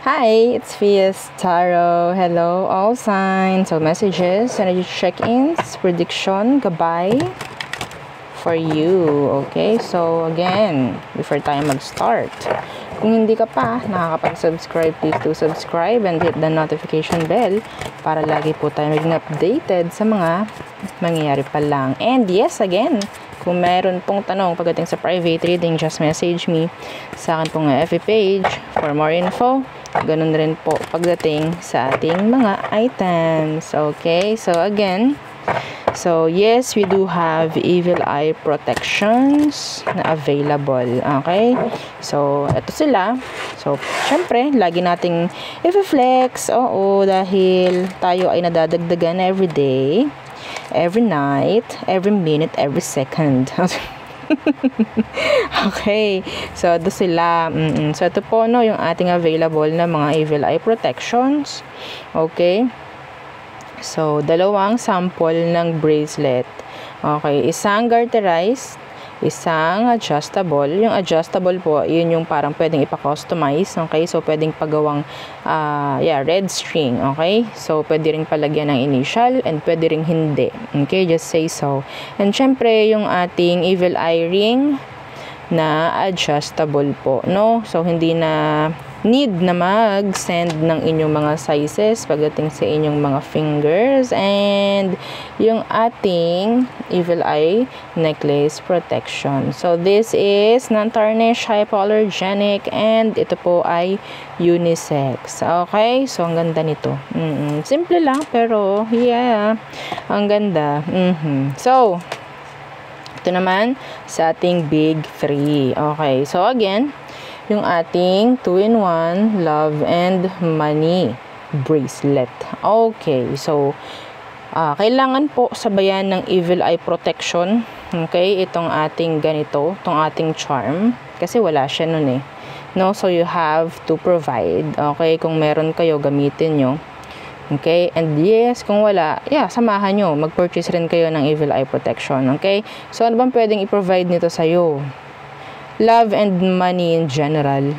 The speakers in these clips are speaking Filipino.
Hi, it's Fias Tarot. Hello, all signs. So, messages, energy check-ins, prediction, goodbye for you. Okay, so again, before tayo mag-start, kung hindi ka pa nakakapag-subscribe, please do subscribe and hit the notification bell para lagi po tayo maging updated sa mga mangyayari pa lang. And yes, again, kung meron pong tanong pagdating sa private reading, just message me sa akin pong FB page for more info. Ganun rin po pagdating sa ating mga items. Okay, so again, so yes, we do have evil eye protections na available. Okay, so eto sila. So syempre, lagi nating i-flex. Oo, dahil tayo ay nadadagdagan everyday, every night, every minute, every second. Okay, so ito sila. So ito po no, yung ating available na mga evil eye protections. Okay, so dalawang sample ng bracelet. Okay, isang garterized, isang adjustable. Yung adjustable po, yun yung parang pwedeng ipa-customize. Okay, so pwedeng pagawang red string. Okay, so pwede ring palagyan ng initial and pwede ring hindi. Okay, just say so. And syempre yung ating evil eye ring na adjustable po, no? So hindi na need na mag-send ng inyong mga sizes pagdating sa inyong mga fingers. And yung ating evil eye necklace protection. So this is non-tarnish, hypoallergenic, and ito po ay unisex. Okay, so ang ganda nito. Simple lang pero yeah, ang ganda. So ito naman sa ating big 3. Okay, so again, yung ating 2-in-1 love and money bracelet. Okay, so kailangan po sabayan ng evil eye protection. Okay, itong ating ganito, itong ating charm, kasi wala siya nun eh, no? So you have to provide. Okay, kung meron kayo, gamitin nyo. Okay, and yes, kung wala, yeah, samahan nyo, mag-purchase rin kayo ng evil eye protection. Okay, so ano bang pwedeng i-provide nito sa'yo? Love and money in general.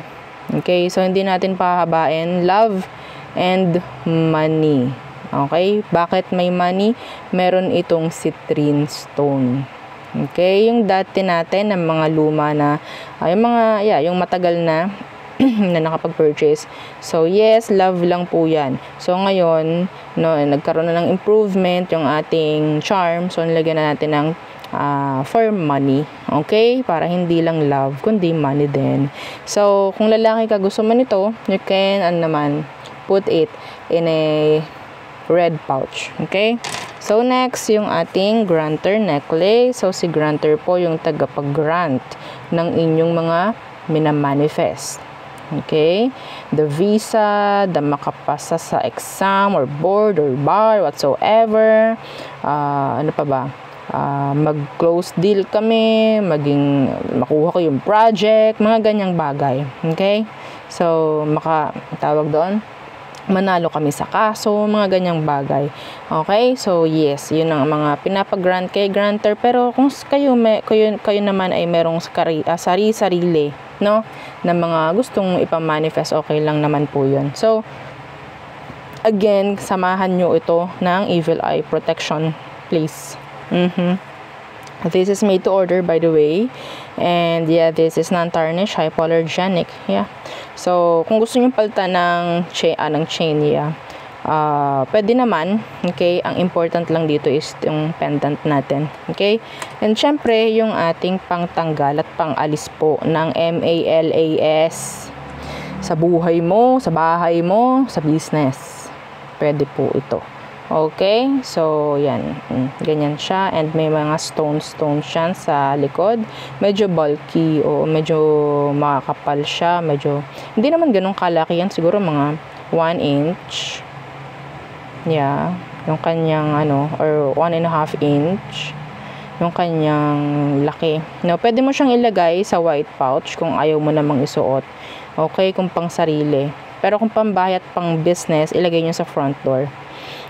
Okay, so hindi natin pahabain. Love and money. Okay, bakit may money? Meron itong citrine stone. Okay, yung dati natin ng mga luma na, yung matagal na na nakapag-purchase. So yes, love lang po yan. So ngayon, no, nagkaroon na ng improvement yung ating charm. So nilagyan na natin ng for money. Okay? Para hindi lang love, kundi money din. So kung lalaki ka, gusto mo nito, you can, put it in a red pouch. Okay? So next, yung ating granter necklace. So si granter po yung tagapag-grant ng inyong mga minamanifest. Okay, the visa, the makapasa sa exam or board or bar, whatsoever. Ano pa ba? Mag-close deal kami, makuha ko yung project, mga ganyang bagay. Okay, so tawag doon, manalo kami sa kaso, mga ganyang bagay. Okay, so yes, yun ang mga pinapag-grant kay granter. Pero kung kayo naman ay merong sarili, no, na mga gustong ipamanifest, okay lang naman po yun. So again, samahan nyo ito ng evil eye protection, please. This is made to order, by the way. And yeah, this is non-tarnish, hypoallergenic. Yeah. So kung gusto nyo palitan ng chain, yeah, pwede naman. Okay, ang important lang dito is yung pendant natin. Okay, and syempre yung ating pangtanggal at pangalis po ng MALAS sa buhay mo, sa bahay mo, sa business. Pwede po ito. Okay, so yan, ganyan siya, and may mga stones siya sa likod. Medyo bulky o medyo makakapal siya, medyo hindi naman ganun kalaki yan, siguro mga 1 inch. Yeah, yung kanyang or 1.5 inch yung kanyang laki. No, pwede mo siyang ilagay sa white pouch kung ayaw mo namang isuot. Okay, kung pang sarili. Pero kung pambahay at pang business, ilagay nyo sa front door.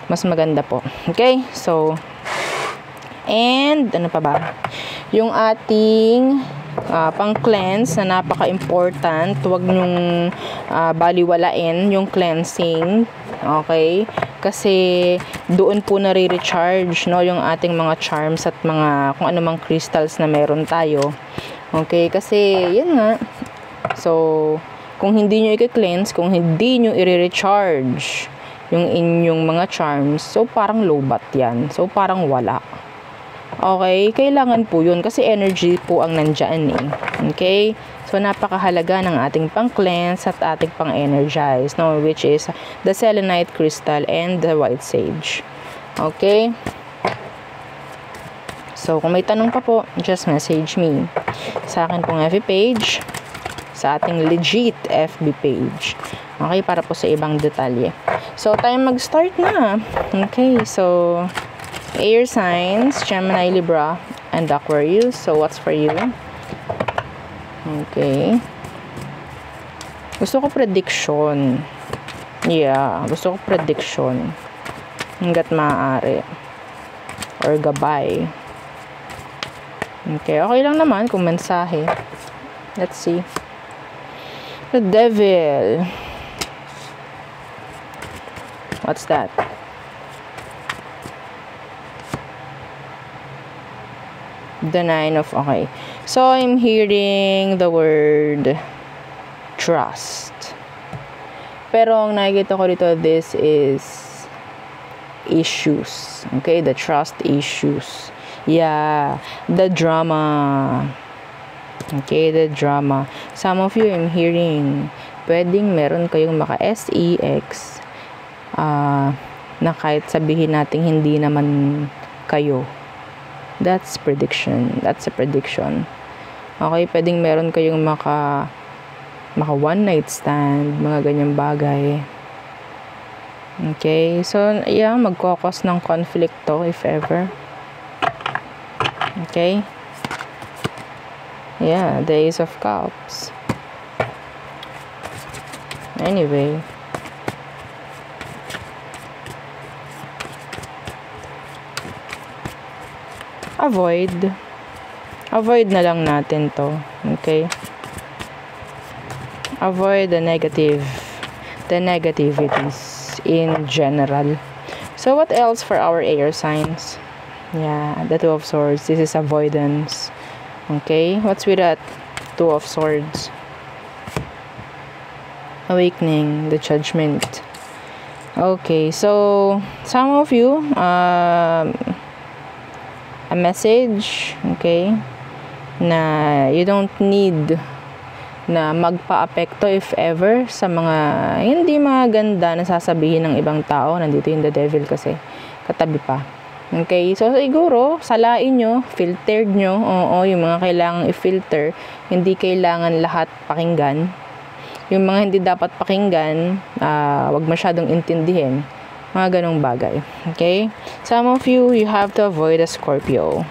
Mas maganda po. Okay, so and ano pa ba? Yung ating pang-cleanse na napaka-important. Huwag nyong baliwalain yung cleansing. Okay? Kasi doon po nare-recharge, no, yung ating mga charms at mga kung anumang crystals na meron tayo. Okay? Kasi, yan nga. So, kung hindi nyo i-cleanse, kung hindi nyo i-recharge yung inyong mga charms, so parang lowbat yan. So, parang wala. Okay? Kailangan po yun kasi energy po ang nandyan eh. Okay? So, napakahalaga ng ating pang-cleanse at ating pang-energize, no? Which is the selenite crystal and the white sage. Okay? So, kung may tanong pa po, just message me sa akin pong FB page, sa ating legit FB page. Okay? Para po sa ibang detalye. So, time mag-start na. Okay? So, air signs, Gemini, Libra, and Aquarius. So, what's for you? Okay. Gusto ko prediction. Yeah, gusto ko prediction. Hanggat maaari. Or gabay. Okay, okay lang naman kung mensahe. Let's see. The Devil. What's that? The Nine of, okay. So, I'm hearing the word trust. Pero, ang nakikita ko dito, this is issues. Okay, the trust issues. Yeah, the drama. Okay, the drama. Some of you, I'm hearing, pwedeng meron kayong maka-SEX na kahit sabihin natin hindi naman kayo. That's prediction. That's a prediction. Okay, pwedeng meron kayong maka one night stand, mga ganyang bagay. Okay, so yeah, magkokos ng conflict to if ever. Okay. Yeah, the Ace of Cups. Anyway. Avoid na lang natin to. Okay? Avoid the negativities in general. So, what else for our air signs? Yeah, the Two of Swords. This is avoidance. Okay? What's with that? Two of Swords. Awakening, the Judgment. Okay, so, some of you, a message, okay, na you don't need na magpa-apekto if ever sa mga hindi maganda na sasabihin ng ibang tao. Nandito yung the devil kasi katabi pa. Okay, so siguro salain nyo, filtered nyo, oo, yung mga kailangang i-filter, hindi kailangan lahat pakinggan. Yung mga hindi dapat pakinggan, wag masyadong intindihin. Mga ganong bagay. Okay? Some of you, you have to avoid a Scorpio.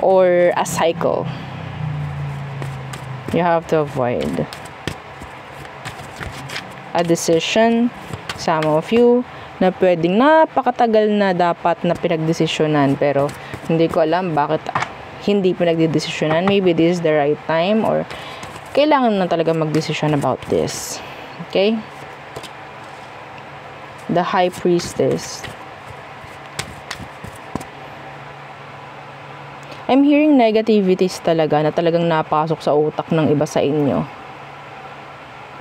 Or a cycle. You have to avoid. A decision. Some of you, na pwedeng napakatagal na dapat na pinagdesisyonan. Pero, hindi ko alam bakit hindi pinagdedesisyonan. Maybe this is the right time. Or, kailangan na talaga magdesisyon about this. Okay? The High Priestess. I'm hearing negativities talaga na talagang napasok sa utak ng iba sa inyo.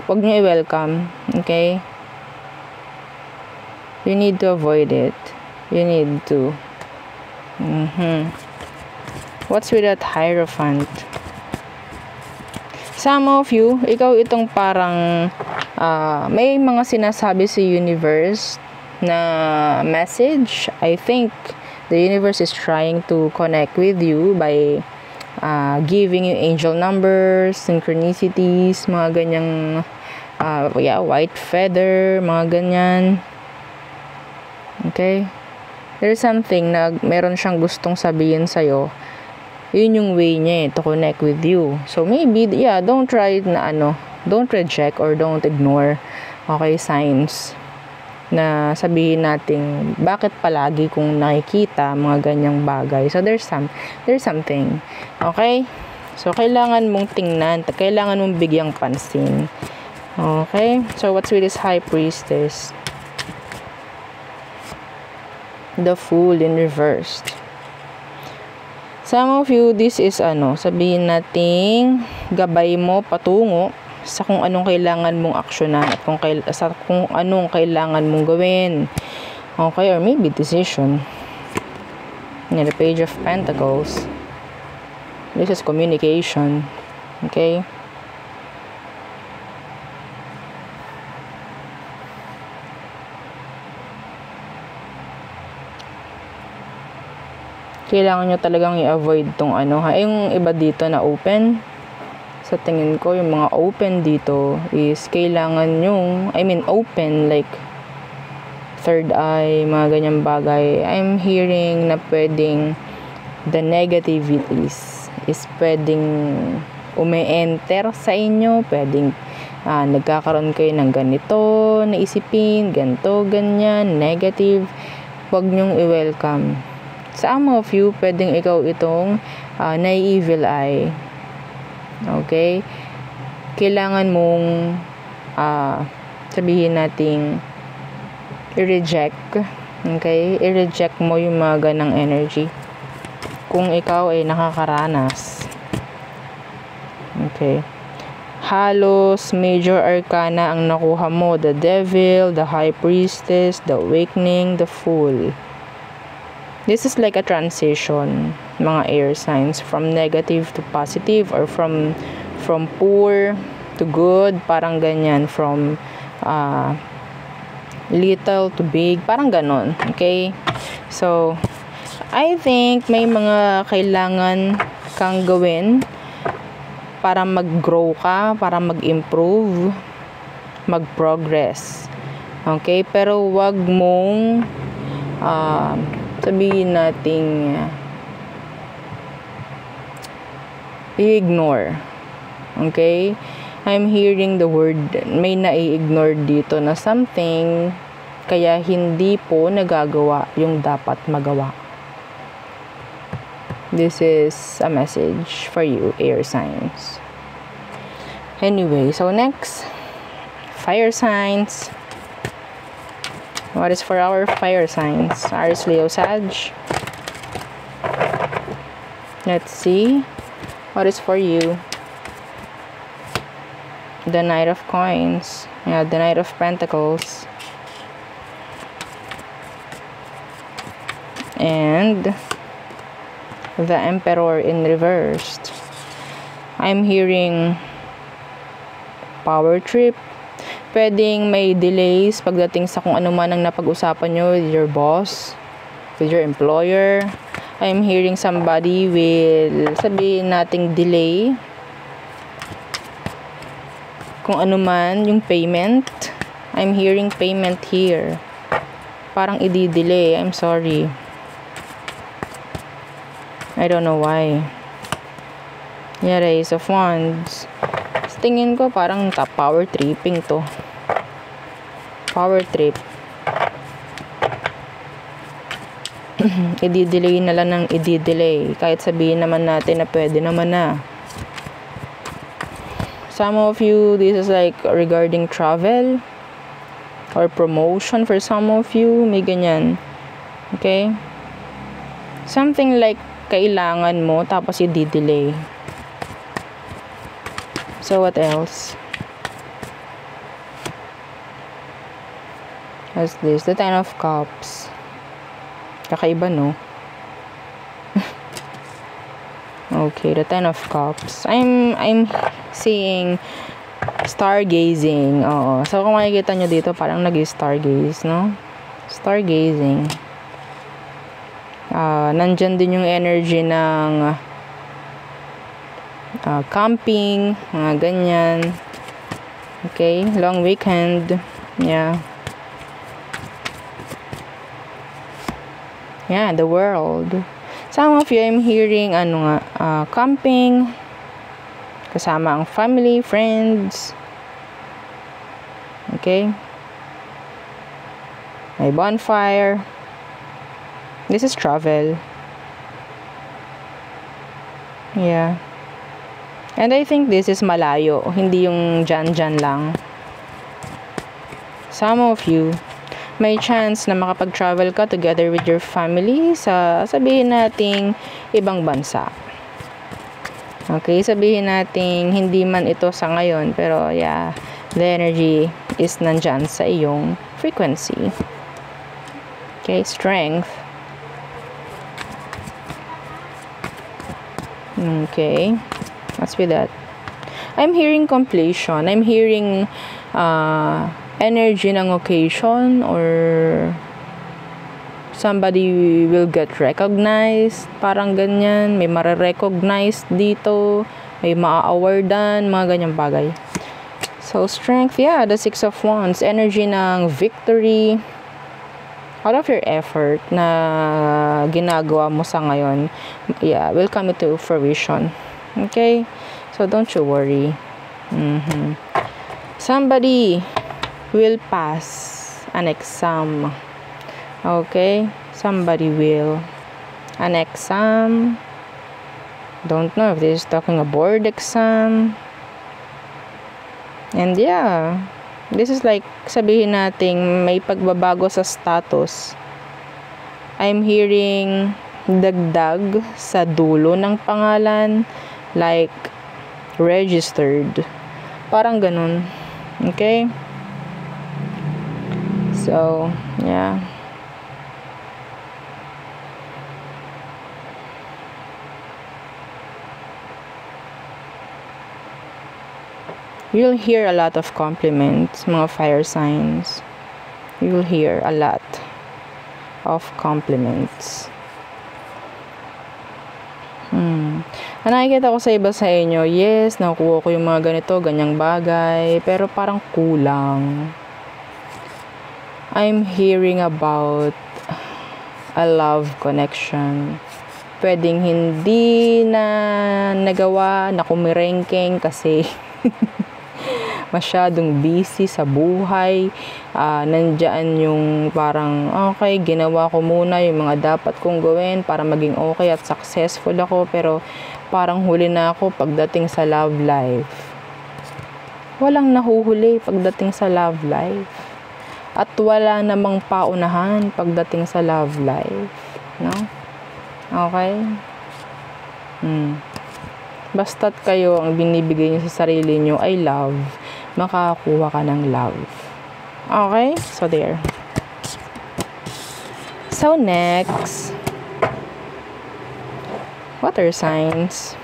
Huwag nyo i-welcome. Okay? You need to avoid it. You need to. What's with that Hierophant? Some of you, ikaw itong parang may mga sinasabi sa universe na message. I think the universe is trying to connect with you by giving you angel numbers, synchronicities, mga ganyang white feather, mga ganyan. Okay? There's something na meron siyang gustong sabihin sa'yo. Yun yung way niya to connect with you. So maybe, yeah, don't try na don't reject or don't ignore, okay, signs na sabihin natin bakit palagi kung nakikita mga ganyang bagay. So there's something. Okay? So, kailangan mong tingnan. Kailangan mong bigyang pansin. Okay? So, what's with this High Priestess? The Fool in reversed. Some of you, this is sabihin nating gabay mo patungo sa kung anong kailangan mong aksyonan at kung anong kailangan mong gawin. Okay? Or maybe decision. The Page of Pentacles. This is communication. Okay? Kailangan nyo talagang i-avoid tong yung iba dito na open. Sa tingin ko, yung mga open dito is kailangan nyong, open like third eye, mga ganyang bagay. I'm hearing na pwedeng the negativities is pwedeng ume-enter sa inyo, pwedeng nagkakaroon kayo ng ganito, naisipin, ganito, ganyan, negative. Huwag nyong i-welcome. Some of you, pwedeng ikaw itong na-evil eye. Okay? Kailangan mong sabihin nating i-reject. Okay? I-reject mo yung mga ganang energy. Kung ikaw ay nakakaranas. Okay. Halos major arcana ang nakuha mo. The Devil, the High Priestess, the Awakening, the Fool. This is like a transition, mga air signs, from negative to positive, or from poor to good, parang ganyan, from little to big, parang ganon. Okay? So, I think may mga kailangan kang gawin para mag-grow ka, para mag-improve, mag-progress. Okay? Pero wag mong sabihin nating i-ignore. Okay? I'm hearing the word, may nai-ignore dito na something, kaya hindi po nagagawa yung dapat magawa. This is a message for you, air signs. Anyway, so next, fire signs. What is for our fire signs? Aries, Leo, Sag. Let's see. What is for you? The Knight of Coins. Yeah, the Knight of Pentacles. And the Emperor in reversed. I'm hearing power trip. Pwedeng may delays pagdating sa kung ano man ang napag-usapan nyo with your boss, with your employer. I'm hearing somebody will, sabihin nating delay. Kung ano man yung payment. I'm hearing payment here. Parang i-delay. I'm sorry. I don't know why. Yeah, Ace of Wands. Tingin ko parang power tripping to. Power trip. I-delay na lang ng i-delay. Kahit sabihin naman natin na pwede naman na. Some of you, this is like regarding travel or promotion for some of you. May ganyan. Okay? Something like kailangan mo tapos i-delay. So what else? What's this? The Ten of Cups. Kakaiba, no? Okay, the Ten of Cups. I'm seeing stargazing. Oo. So kung makikita nyo dito, parang nag-stargaze, no? Stargazing. Nandyan din yung energy ng camping, mga ganyan. Okay, long weekend. Yeah. Yeah, the world. Some of you, I'm hearing camping, kasama ang family, friends. Okay. May bonfire. This is travel. Yeah. And I think this is malayo, hindi yung dyan-dyan lang. Some of you, may chance na makapag-travel ka together with your family sa, sabihin nating, ibang bansa. Okay, sabihin nating hindi man ito sa ngayon, pero yeah, the energy is nandyan sa iyong frequency. Okay, strength. Okay, what's with that? I'm hearing completion. I'm hearing energy ng occasion, or somebody will get recognized, parang ganyan, may mare-recognize dito, may maa-awardan, mga ganyang bagay. So, strength, yeah, the 6 of Wands, energy ng victory, out of your effort na ginagawa mo sa ngayon, yeah, will come into fruition. Okay? So, don't you worry. Somebody will pass an exam. Okay, somebody will. An exam. Don't know if this is talking a board exam. And yeah, this is like, sabihin nating may pagbabago sa status. I'm hearing dagdag sa dulo ng pangalan, like registered. Parang ganun. Okay? So, yeah. You'll hear a lot of compliments, mga fire signs. You'll hear a lot of compliments. Nakikita ko sa iba sa inyo, yes, nakuha ko yung mga ganito, ganyang bagay, pero parang kulang. I'm hearing about a love connection. Pwedeng hindi na nagawa, na kumirengkeng kasi masyadong busy sa buhay. Nandyan yung parang, okay, ginawa ko muna yung mga dapat kong gawin para maging okay at successful ako, pero parang huli na ako pagdating sa love life. Walang nahuhuli pagdating sa love life. At wala namang paunahan pagdating sa love life. No? Okay? Basta't kayo ang binibigay nyo sa sarili nyo ay love, makakakuha ka ng love. Okay? So, there. So, next. Water signs.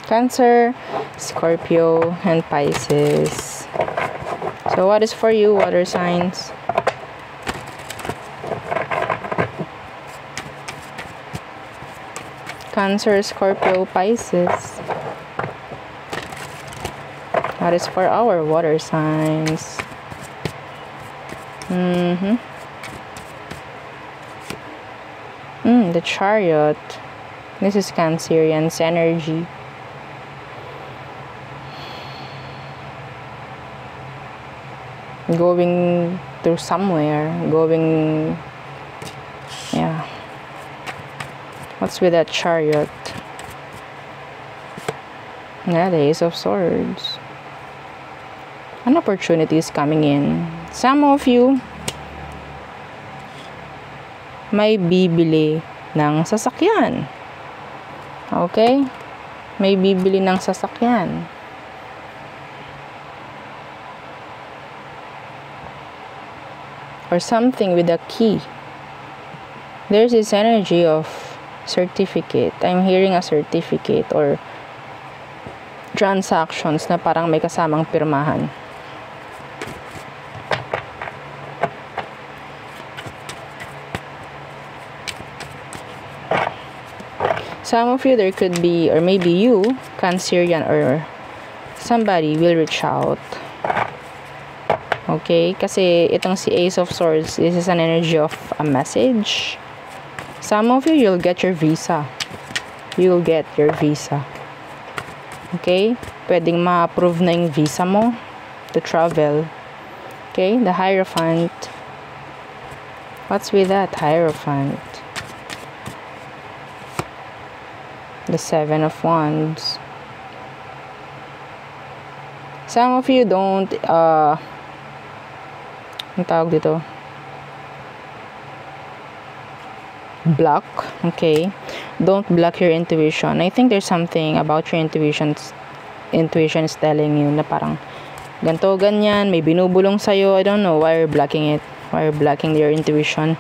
Cancer, Scorpio, and Pisces. So, what is for you, water signs? Cancer, Scorpio, Pisces. That is for our water signs. The Chariot. This is Cancerian's energy. Going through somewhere. Yeah. What's with that Chariot? Yeah, the Ace of Swords. An opportunity is coming in. Some of you may bibili ng sasakyan. Okay? May bibili ng sasakyan. Or something with a key. There's this energy of certificate. I'm hearing a certificate or transactions na parang may kasamang pirmahan. Some of you, there could be, or maybe you, Cancerian, or somebody will reach out. Okay? Kasi itong si Ace of Swords, this is an energy of a message. Some of you, you'll get your visa. You'll get your visa. Okay? Pwedeng ma-approve na yung visa mo to travel. Okay? The Hierophant. What's with that Hierophant? The Seven of Wands. Some of you don't, ang tawag dito, block, okay? Don't block your intuition. I think there's something about your intuition is telling you na parang ganto, ganyan, may binubulong sa'yo. I don't know why you're blocking it. Why you're blocking your intuition.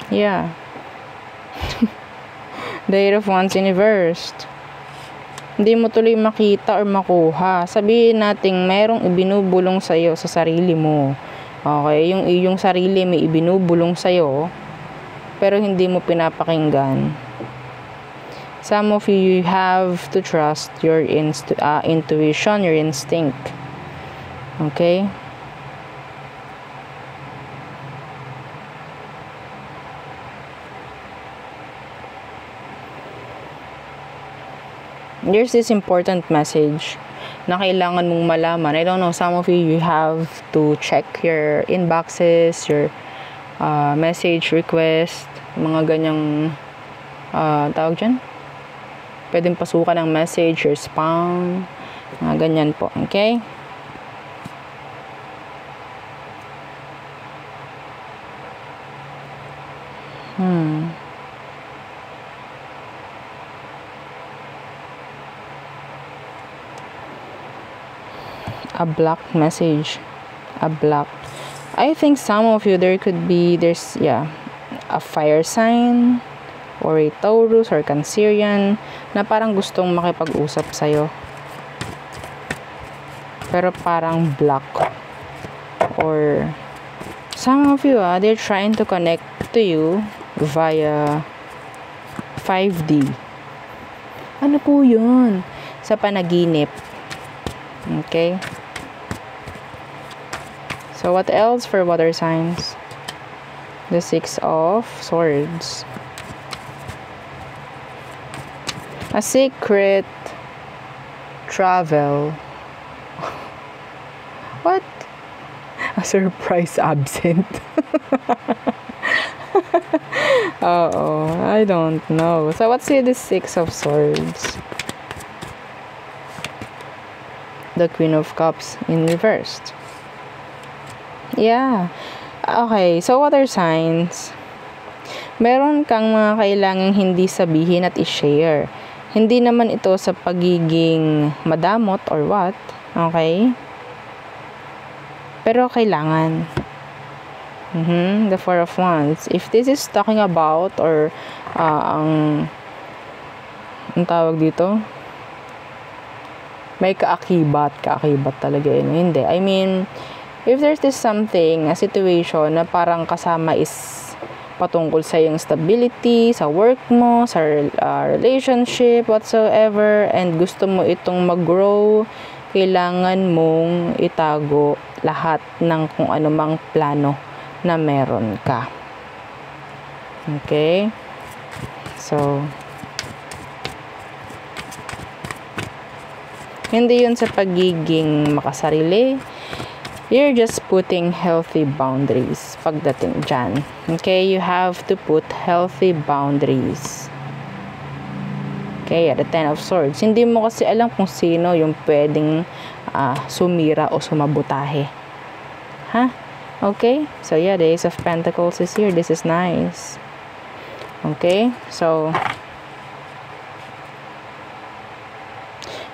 Yeah. The Eight of Wands inversed. Hindi mo tuloy makita or makuha. Sabihin natin, mayroong ibinubulong sa'yo sa sarili mo. Okay? Yung iyong sarili may ibinubulong sa'yo, pero hindi mo pinapakinggan. Some of you have to trust your intuition, your instinct. Okay? There's this important message na kailangan mong malaman. I don't know, some of you have to check your inboxes, your message request, mga ganyang tawag dyan. Pwedeng pasukan ng message, your spam, mga ganyan po. Okay? A blocked message. A blocked. I think some of you, there's a fire sign or a Taurus or Cancerian na parang gustong makipag-usap sa'yo. Pero parang block. Or some of you, they're trying to connect to you via 5D. Ano po yun? Sa panaginip. Okay? So, what else for water signs? The Six of Swords. A secret travel. What? A surprise absent. I don't know. So, what's the Six of Swords? The Queen of Cups in reversed. Yeah. Okay, so water signs. Meron kang mga kailangang hindi sabihin at i-share. Hindi naman ito sa pagiging madamot or what. Okay? Pero kailangan. The Four of Wands. If this is talking about or ang tawag dito, may kaakibat talaga yun. Hindi. I mean, if there's this something, a situation na parang kasama is patungkol sa iyong stability, sa work mo, sa relationship, whatsoever, and gusto mo itong mag-grow, kailangan mong itago lahat ng kung anumang plano na meron ka. Okay? So, hindi yun sa pagiging makasarili. You're just putting healthy boundaries pagdating dyan. Okay? You have to put healthy boundaries. Okay? The Ten of Swords. Hindi mo kasi alam kung sino yung pwedeng sumira o sumabutahe. Ha? Okay? So, yeah, the Ace of Pentacles is here. This is nice. Okay? So,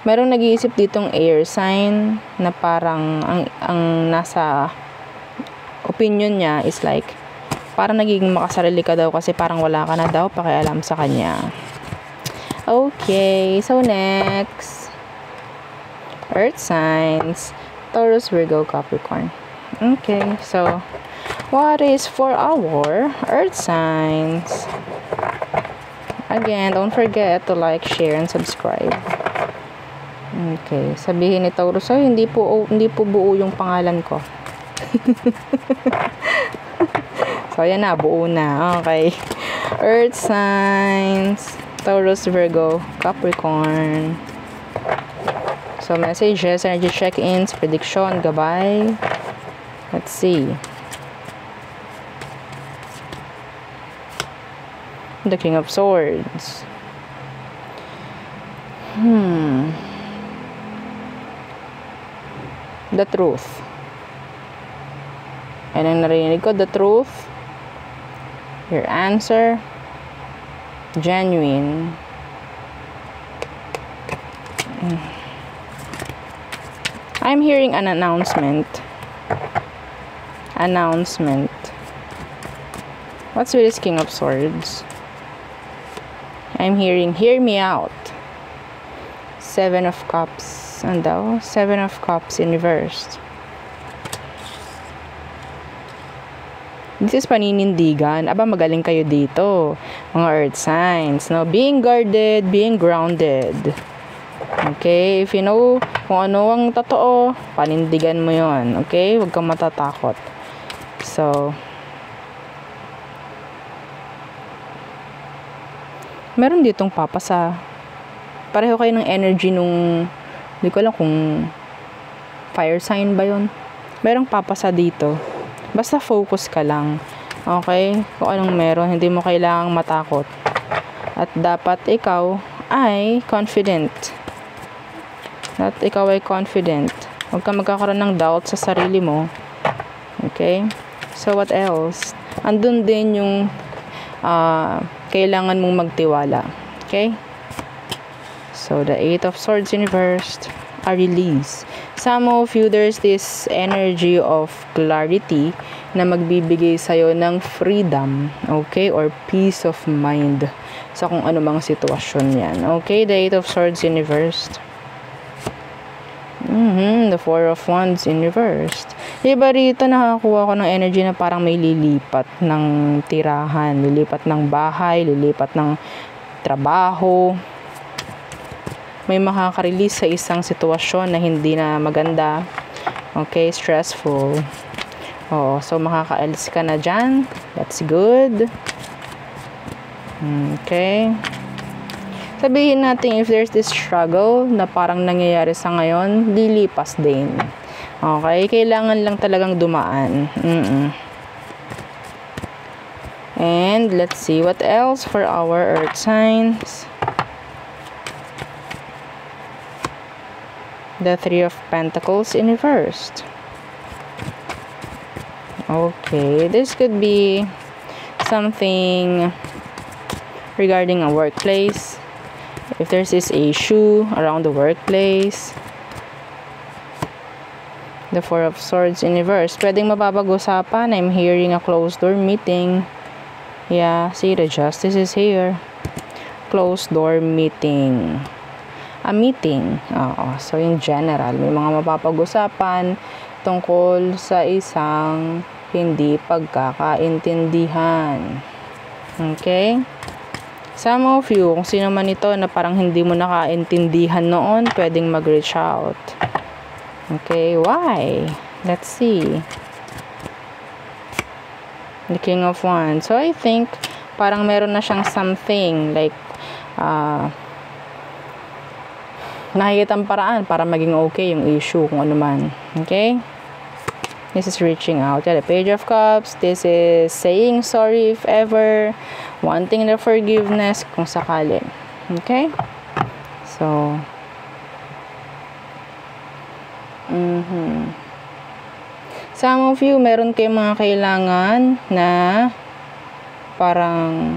merong nag-iisip ditong air sign na parang ang nasa opinion niya is like parang nagiging makasarili ka daw kasi parang wala ka na daw pakialam sa kanya. Okay, so next, earth signs, Taurus, Virgo, Capricorn. Okay, so what is for our earth signs? Again, don't forget to like, share, and subscribe. Okay, sabihin ni Taurus, ay, hindi po buo yung pangalan ko. So, ayan na, buo na. Okay. Earth signs, Taurus, Virgo, Capricorn. So, messages, energy check-ins, prediction, gabay. Let's see. the King of Swords. The Truth. Yan ang narinig ko, the truth. Your answer. Genuine. I'm hearing an announcement. Announcement. What's with this King of Swords? I'm hearing, hear me out. Seven of Cups. Ano daw? Seven of Cups in reverse. This is paninindigan. Aba, magaling kayo dito. Mga earth signs. No? Being guarded, being grounded. Okay? If you know kung ano ang totoo, panindigan mo yon. Okay? Huwag kang matatakot. So, meron ditong papasa. Pareho kayo ng energy nung, hindi ko alam kung fire sign ba yon. Merong papasa dito. Basta focus ka lang. Okay? Kung anong meron, hindi mo kailangang matakot. At dapat ikaw ay confident. At ikaw ay confident. Huwag kang magkakaroon ng doubt sa sarili mo. Okay? So, what else? Andun din yung kailangan mong magtiwala. Okay? So, the Eight of Swords in reverse, a release. Some of you, there's this energy of clarity na magbibigay sa'yo ng freedom, okay, or peace of mind sa kung ano mang sitwasyon yan. Okay, the Eight of Swords in reverse. The Four of Wands in reverse. Diba rito nakakuha ko ng energy na parang may lilipat ng tirahan, lilipat ng bahay, lilipat ng trabaho. May makaka-release sa isang sitwasyon na hindi na maganda. Okay, stressful. Oo, so makaka-alis ka na dyan. That's good. Okay. Sabihin natin, if there's this struggle na parang nangyayari sa ngayon, lilipas din. Okay, kailangan lang talagang dumaan. And let's see what else for our earth signs. The Three of Pentacles in reverse. Okay, this could be something regarding a workplace. If there's this issue around the workplace. The Four of Swords in reverse. Pwedeng mapapag-usapan. I'm hearing a closed door meeting. Yeah, see, the Justice is here. Closed door meeting. A meeting. Oo. So, in general, may mga mapapag-usapan tungkol sa isang hindi pagkakaintindihan. Okay? Some of you, kung sino man ito na parang hindi mo nakaintindihan noon, pwedeng mag-reach out. Okay? Why? Let's see. The King of Wands. So, I think, parang meron na siyang something like, nakikita ang paraan para maging okay yung issue kung ano man. Okay? This is reaching out. Yeah, the Page of Cups. This is saying sorry if ever. Wanting the forgiveness kung sakali. Okay? So, some of you, meron kayong mga kailangan na parang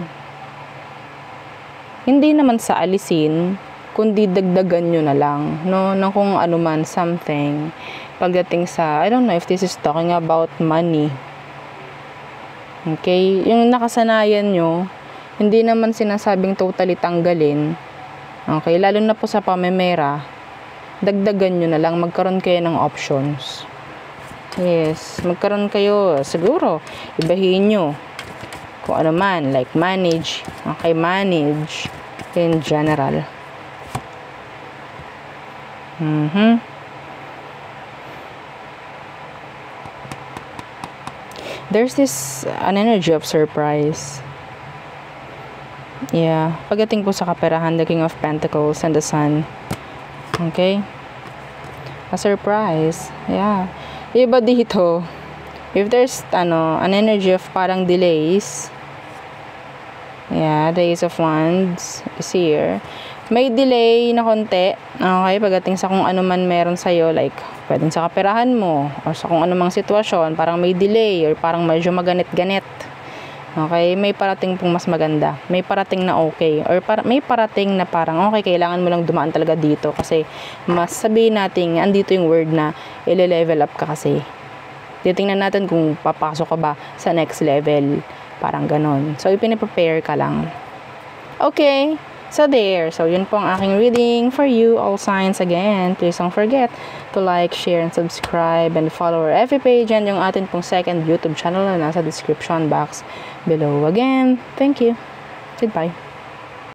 hindi naman sa alisin, kundi dagdagan nyo na lang, no? Na kung ano man, something. Pagdating sa, I don't know if this is talking about money. Okay? Yung nakasanayan nyo, hindi naman sinasabing totally tanggalin. Okay? Lalo na po sa pamemera, dagdagan nyo na lang, magkaroon kayo ng options. Yes, magkaroon kayo, siguro, ibahin nyo. Kung ano man, like manage. Okay, manage in general. There's this an energy of surprise. Yeah, pagdating po sa kaperahan, the King of Pentacles and the Sun. Okay? A surprise. Yeah. Iba dito, if there's an energy of parang delays, Yeah, the Ace of Wands is here. May delay na konti. Okay, pagdating sa kung ano man meron sa'yo, like, pwedeng sa kaperahan mo, or sa kung ano mang sitwasyon, parang may delay, or parang medyo maganit-ganit. Okay, may parating pong mas maganda. May parating na okay. Or may parating na parang, okay, kailangan mo lang dumaan talaga dito. Kasi, mas sabihin natin, andito yung word na, ile-level up ka kasi. Titingnan natin kung papasok ka ba sa next level. Parang ganon. So, ipiniprepare ka lang. Okay. So, there. So, yun po ang aking reading for you, all signs. Again, please don't forget to like, share, and subscribe, and follow our FB page and yung atin pong second YouTube channel na nasa description box below. Again, thank you. Goodbye.